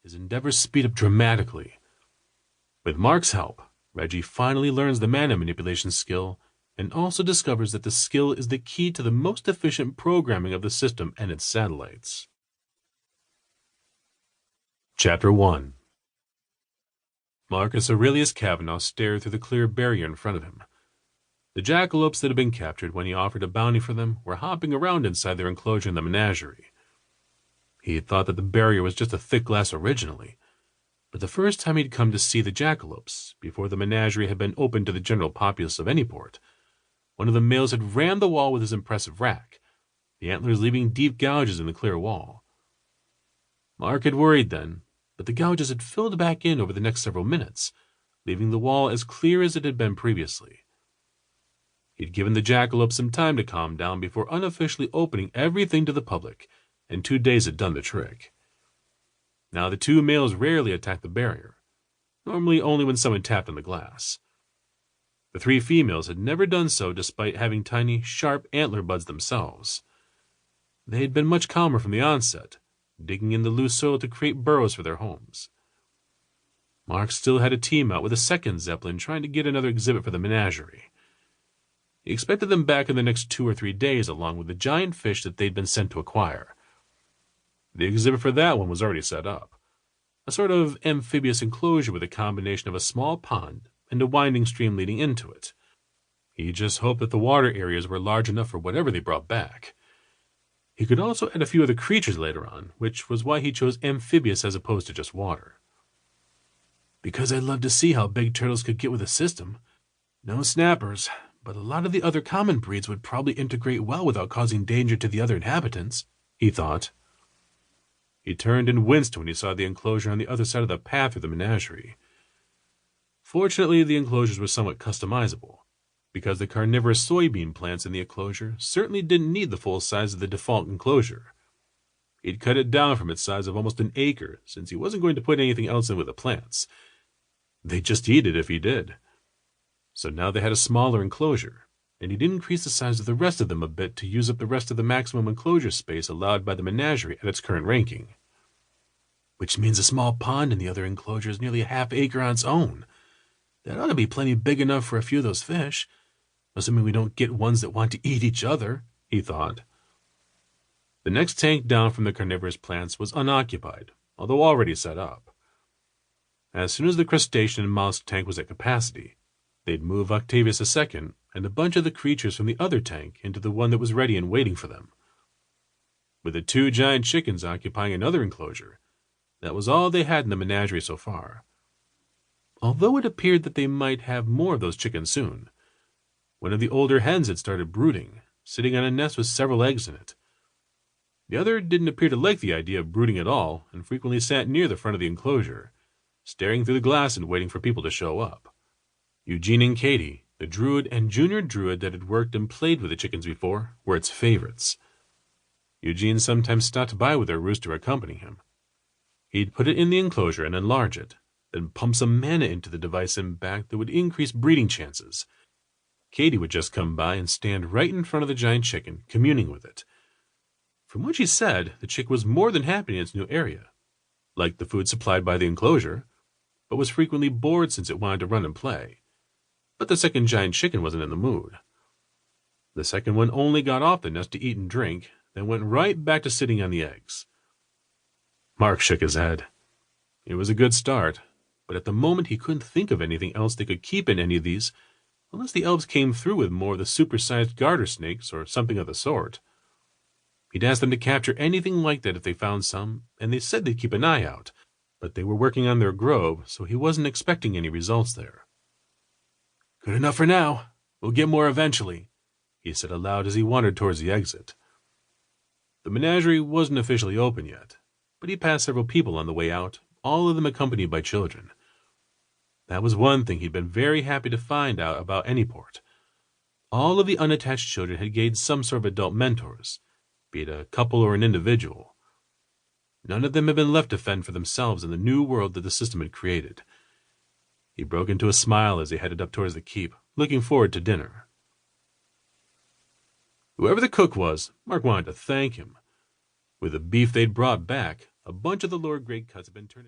his endeavors speed up dramatically. With Marc's help, Reggie finally learns the mana manipulation skill and also discovers that the skill is the key to the most efficient programming of the system and its satellites. Chapter 1. Marcus Aurelius Kavanaugh stared through the clear barrier in front of him. The jackalopes that had been captured when he offered a bounty for them were hopping around inside their enclosure in the menagerie. He had thought that the barrier was just a thick glass originally, but the first time he'd come to see the jackalopes, before the menagerie had been opened to the general populace of any port, one of the males had rammed the wall with his impressive rack, the antlers leaving deep gouges in the clear wall. Marc had worried then, but the gouges had filled back in over the next several minutes, leaving the wall as clear as it had been previously. He'd given the jackalope some time to calm down before unofficially opening everything to the public, and 2 days had done the trick. Now the two males rarely attacked the barrier, normally only when someone tapped on the glass. The 3 females had never done so despite having tiny, sharp antler buds themselves. They had been much calmer from the onset, digging in the loose soil to create burrows for their homes. Marc still had a team out with a second zeppelin trying to get another exhibit for the menagerie. He expected them back in the next 2 or 3 days along with the giant fish that they'd been sent to acquire. The exhibit for that one was already set up, a sort of amphibious enclosure with a combination of a small pond and a winding stream leading into it. He just hoped that the water areas were large enough for whatever they brought back. He could also add a few other creatures later on, which was why he chose amphibious as opposed to just water. Because I'd love to see how big turtles could get with a system. No snappers, but a lot of the other common breeds would probably integrate well without causing danger to the other inhabitants, he thought. He turned and winced when he saw the enclosure on the other side of the path through the menagerie. Fortunately, the enclosures were somewhat customizable, because the carnivorous soybean plants in the enclosure certainly didn't need the full size of the default enclosure. He'd cut it down from its size of almost an acre, since he wasn't going to put anything else in with the plants. They'd just eat it if he did. So now they had a smaller enclosure, and he'd increase the size of the rest of them a bit to use up the rest of the maximum enclosure space allowed by the menagerie at its current ranking. Which means a small pond in the other enclosure is nearly a half acre on its own. That ought to be plenty big enough for a few of those fish, assuming we don't get ones that want to eat each other, he thought. The next tank down from the carnivorous plants was unoccupied, although already set up. As soon as the crustacean and mollusk tank was at capacity, they'd move Octavius II and a bunch of the creatures from the other tank into the one that was ready and waiting for them. With the 2 giant chickens occupying another enclosure, that was all they had in the menagerie so far. Although it appeared that they might have more of those chickens soon. One of the older hens had started brooding, sitting on a nest with several eggs in it. The other didn't appear to like the idea of brooding at all and frequently sat near the front of the enclosure, staring through the glass and waiting for people to show up. Eugene and Katie, the druid and junior druid that had worked and played with the chickens before, were its favorites. Eugene sometimes stopped by with their rooster accompanying him. He'd put it in the enclosure and enlarge it, then pump some mana into the device and back that would increase breeding chances. Katie would just come by and stand right in front of the giant chicken, communing with it. From what she said, the chick was more than happy in its new area, liked the food supplied by the enclosure, but was frequently bored since it wanted to run and play. But the second giant chicken wasn't in the mood. The second one only got off the nest to eat and drink, then went right back to sitting on the eggs. Marc shook his head. It was a good start, but at the moment he couldn't think of anything else they could keep in any of these, unless the elves came through with more of the super-sized garter snakes or something of the sort. He'd asked them to capture anything like that if they found some, and they said they'd keep an eye out, but they were working on their grove, so he wasn't expecting any results there. Good enough for now. We'll get more eventually, he said aloud as he wandered towards the exit. The menagerie wasn't officially open yet, but he passed several people on the way out, all of them accompanied by children. That was one thing he'd been very happy to find out about any port. All of the unattached children had gained some sort of adult mentors, be it a couple or an individual. None of them had been left to fend for themselves in the new world that the system had created. He broke into a smile as he headed up towards the keep, looking forward to dinner. Whoever the cook was, Marc wanted to thank him. With the beef they'd brought back, a bunch of the lower grade cuts had been turned